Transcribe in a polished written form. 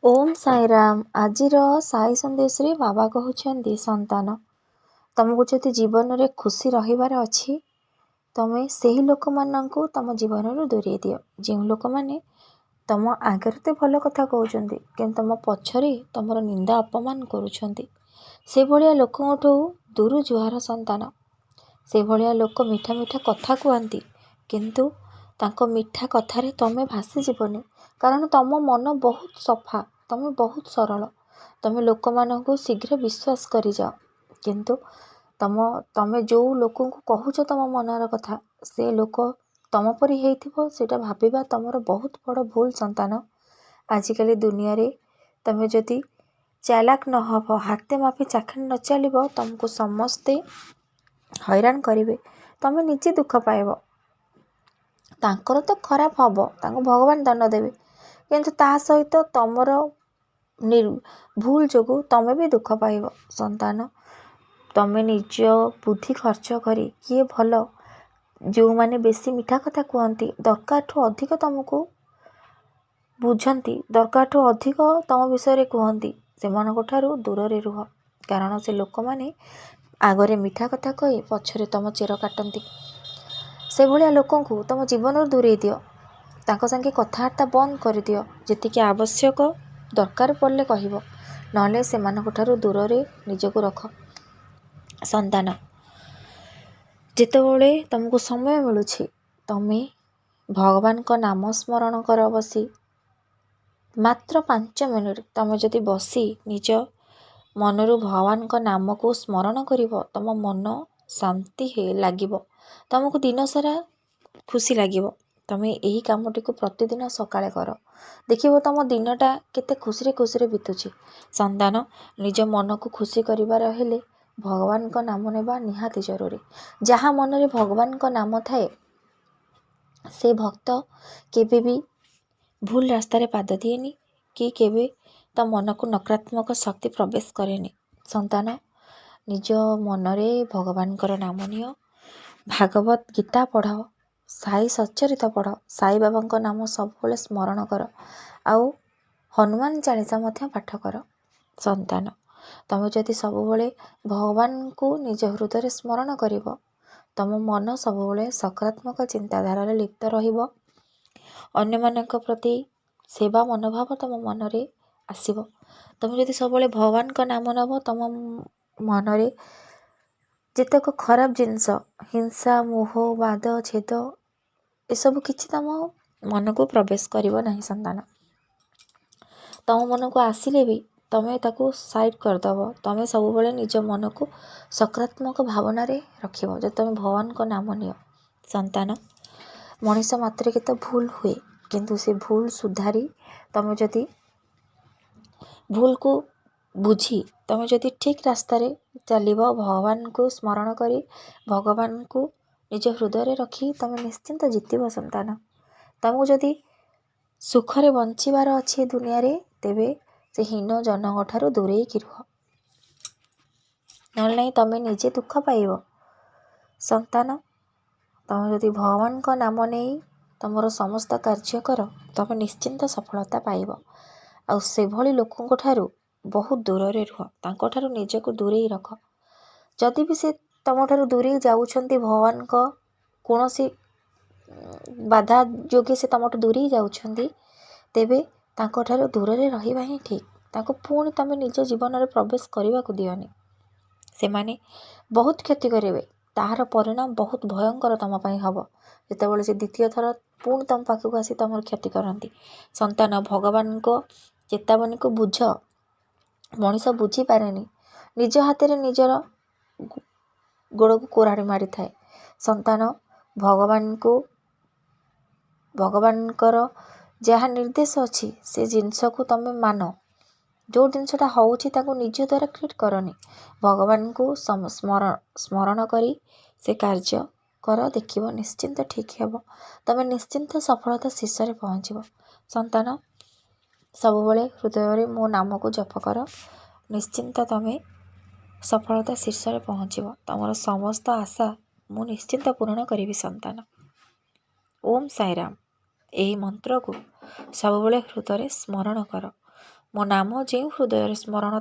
ओम साईराम। आजिर साई संदेश रे बाबा कहउछन्ति संतान तुमको जदि जीवन रे खुशी रहिबार अछि तमे सेही लोक माननकु तम जीवन रे दूरे दियो जे लोक माने तम आगे ते भल कथा कहउछन्ति किंतु तम पछरे तमर निंदा अपमान करूछन्ति से भलिया लोकठू दूर जुहार संतान। से भलिया लोक मिठा मिठा कथा कहती किंतु तांको मिठा कथारे तमे भासी जीवनी कारण तम मन बहुत सफा, तमे बहुत सरल, तमे लोक मानकु शीघ्र विश्वास करि जाओ किंतु तमे जो लोक कहूच तम मनर कथा से लोक तम परी हेइथिबो सेटा भाबिबा तमर बहुत बड़ भूल संतान। आजिकली दुनिया रे तमे जदि चालाक न हबो हाथे माफी चाखन न चलिबो तुमको समस्ते हैरान करिवे, तमे निजे दुख पाइबो। तांकर तो खराब हबो, तांको भगवान दंड देवे किंतु ता सहित तमर भूल जोगु तमे भी दुख पाइबो संतान। तमे निज बुद्धि खर्च करी किए भल जो माने बेसी मिठा कथा कहती दरकार ठू अधिक तुमको बुझंती दरकार ठू अधिक तम विषय कहती सेमानक ठारू दूर रे रुह कारण से लोक माने आगरे मिठा कथा कही पछरे तम चेर काटती। से भलिया लोकंकु तम जीवन दूरे दियो, तांको संगे कथबार्ता बंद कर दियो, जेतिकी आवश्यक दरकार पड़ले कहबो नले सेमानक ठारू दूर रे निजको रख संतान। जेतेबेले तुमको समय मिलुछि तमे भगवान को नाम स्मरण कर बसी मात्र 5 मिनिट तमे जदि बसी निज मनरु भगवान को नाम को स्मरण करिवो तम मन शांति हे लागिवो, तुमको दिन सारा खुशी लागिवो। तमे यही कामटी को प्रतिदिन सकाळे कर देखिवो तम दिनटा केते खुशी रे बीतुछि संतान। निज मन को खुशी करिवार हेले भगवान को नाम नेबा निहाती जरूरी। जहाँ मन रे भगवान को नाम थाए से भक्त केबे भी भूल रास्ता रे पाद दिएनी कि केबे त मन को नकारात्मक शक्ति प्रवेश करेनी संतान। निज मन रे भगवान को नाम नियो, भागवत गीता पढ़, साई सच्चरित पढ़, साई बाबा को नाम सब स्मरण कर आउ हनुमान चालीसा मध्य पाठ कर संतान। तमे जदि सब भगवान को निज हृदय स्मरण करिवो तम मन सब सकारात्मक चिंताधारा रे लिप्त रहिबो। अन्य मानक प्रति सेवा मनोभाव तम मन रे आसीबो। तमे जदि सब भगवान को नाम नबो तम मन रे जेतक खराब जिनस हिंसा मोह वाद छेद ए सब किछि तम मन को प्रवेश करिवो नहीं संतान। तम मन को आसिले भी तमे ताको साइड कर दबो, तमे सब निज मन को सकारात्मक भावना रे रखिबो जे तमे भगवान को नाम नियो संतान। मनुष्य मात्र के तो भूल हुए किंतु से भूल सुधारी तमे जदि भूल को बुझी तमे जदि ठीक रास्ता रे चलिबो भगवान को स्मरण करी भगवान को निज हृदय रे रखी तमे निश्चिंत जीतिबो संतान। तमको जदि सुखरे बंचिबार अछि दुनिया रे तेबे से हीन जनक ठारू दूरे की रुह नल नहीं तमे निजे दुख पाइबो संतान। तमे जदि भगवान को नाम नहीं तमर समस्त कार्य कर तमे निश्चिंत सफलता पाइबो आउ से भली लोकंको ठारू बहुत दूर रे रुह, तांको ठारू निजको दूरे ही रख। जदि भी से तम ठारू दूरे जाउछन्ति भगवान को कोनोसी बाधा जोगे से तमठू दूरे जाउछन्ति तेबे तांको ठारू दूर रे रहिबा ही ठीक। ताको पुणी तमे निज जीवन रे प्रवेश करबा को दियोनी, से माने बहुत क्षति करेबे, ताहार परिणाम बहुत भयंकर तम पई हबो जेतेबेले से द्वितीय थर पुणी तम पाखक आसी तमर क्षति करंती संतान। भगवान को चेतावनी को बुझ, मनीष बुझी पारेनी, निज हाथ रे निजर गोड़ को कोराड़ी मारी थाए संतान। भगवान कर जहाँ निर्देश अच्छी से जिनस को तमे मान, जो जिनसटा होउछि ताको निज द्वारा क्रिएट करनी, भगवान को स्मरण करी से कार्य कर देखिबो निश्चिंत ठीक हेबो, तमे निश्चिंत सफलता शीर्ष रे पहुँचबो संतान। सब हृदय रे मो नाम को जप कर निश्चिंत तमे सफलता शीर्ष रे पहुँचबो, तमर समस्त आशा मु निश्चिंत पूर्ण करिवि संतान। ओम साईराम। यही मंत्र को सब हृदय स्मरण कर ମୋ ନାମ ଯେଉଁ ହୃଦୟରେ ସ୍ମରଣ